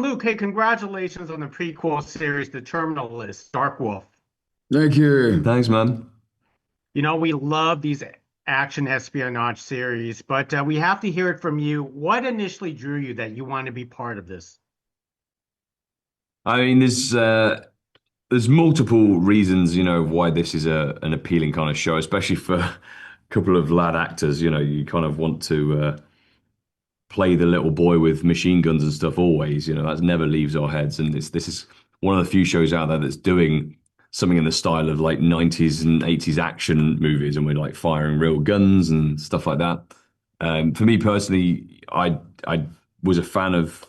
Luke, hey, congratulations on the prequel series, The Terminal List, Dark Wolf. Thank you. Thanks, man. We love these action espionage series, but we have to hear it from you. What initially drew you that you want to be part of this? I mean, there's multiple reasons, of why this is an appealing kind of show, especially for a couple of lad actors. You kind of want to play the little boy with machine guns and stuff always. That never leaves our heads. And this is one of the few shows out there that's doing something in the style of like 90s and 80s action movies, and we're like firing real guns and stuff like that. For me personally, I was a fan of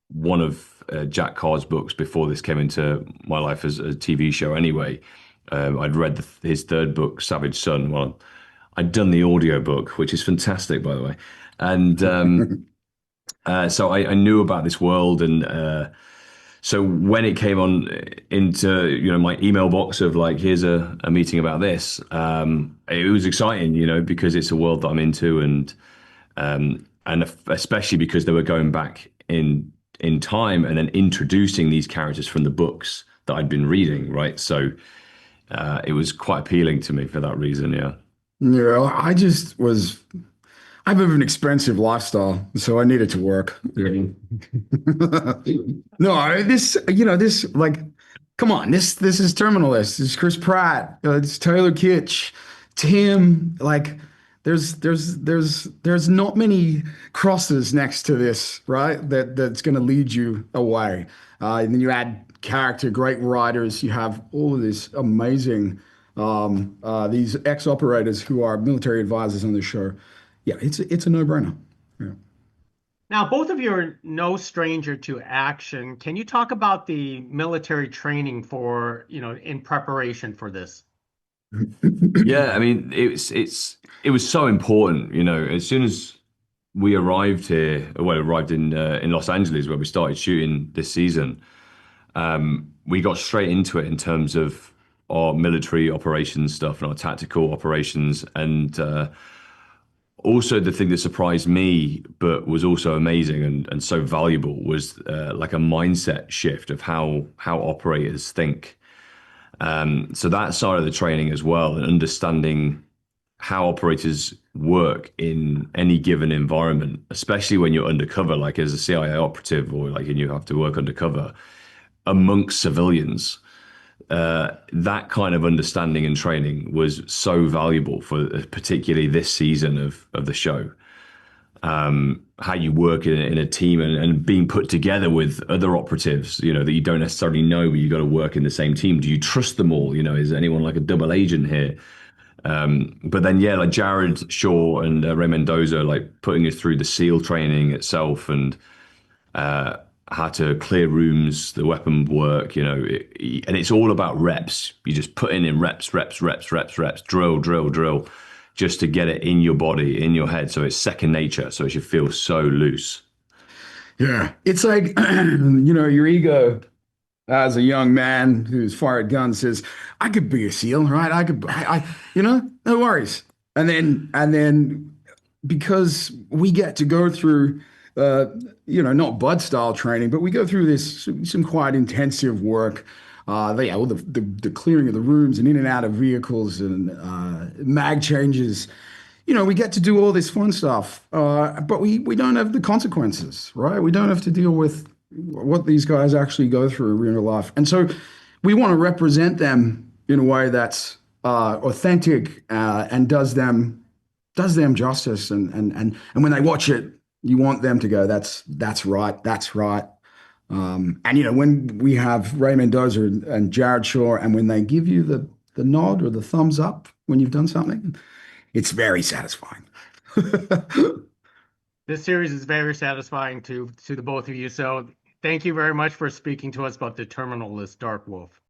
one of Jack Carr's books before this came into my life as a TV show. Anyway, I'd read his third book, Savage Son. Well, I'd done the audio book, which is fantastic, by the way, and so I knew about this world, and so when it came on into my email box of like, here's a meeting about this, it was exciting, because it's a world that I'm into, and especially because they were going back in time and then introducing these characters from the books that I'd been reading, right? So it was quite appealing to me for that reason, yeah. Yeah, I have an expensive lifestyle, so I needed to work. Yeah. No, this, come on, this is Terminalist. It's Chris Pratt. It's Taylor Kitsch. It's him. Like, there's not many crosses next to this, right? That's going to lead you away. And then you add character, great writers. You have all of this amazing these ex-operators who are military advisors on the show. Yeah, it's a no-brainer. Yeah. Now, both of you are no stranger to action. Can you talk about the military training in preparation for this? Yeah, I mean, it was so important, as soon as we arrived here, well, arrived in Los Angeles where we started shooting this season. We got straight into it in terms of our military operations stuff and our tactical operations, and also the thing that surprised me but was also amazing and so valuable was like a mindset shift of how operators think. So that side of the training as well, and understanding how operators work in any given environment, especially when you're undercover, like as a CIA operative, or like and you have to work undercover amongst civilians. That kind of understanding and training was so valuable for particularly this season of the show. How you work in a team, and being put together with other operatives, that you don't necessarily know, but you got to work in the same team. Do you trust them all? Is anyone like a double agent here? But then, yeah, like Jared Shaw and Ray Mendoza, like putting us through the SEAL training itself, and how to clear rooms, the weapon work, and it's all about reps. You just put in reps, reps, reps, reps, reps, drill, drill, drill, just to get it in your body, in your head. So it's second nature. So it should feel so loose. Yeah, it's like your ego as a young man who's fired guns says, "I could be a SEAL, right? No worries." And then because we get to go through, not Bud style training, but we go through this some quite intensive work. All the clearing of the rooms and in and out of vehicles and mag changes. We get to do all this fun stuff, but we don't have the consequences, right? We don't have to deal with what these guys actually go through in real life. And so we want to represent them in a way that's authentic and does them justice. And when they watch it, you want them to go, that's right, that's right. And when we have Ray Mendoza and Jared Shaw, and when they give you the nod or the thumbs up when you've done something, it's very satisfying. This series is very satisfying to the both of you. So thank you very much for speaking to us about the Terminal List, Dark Wolf.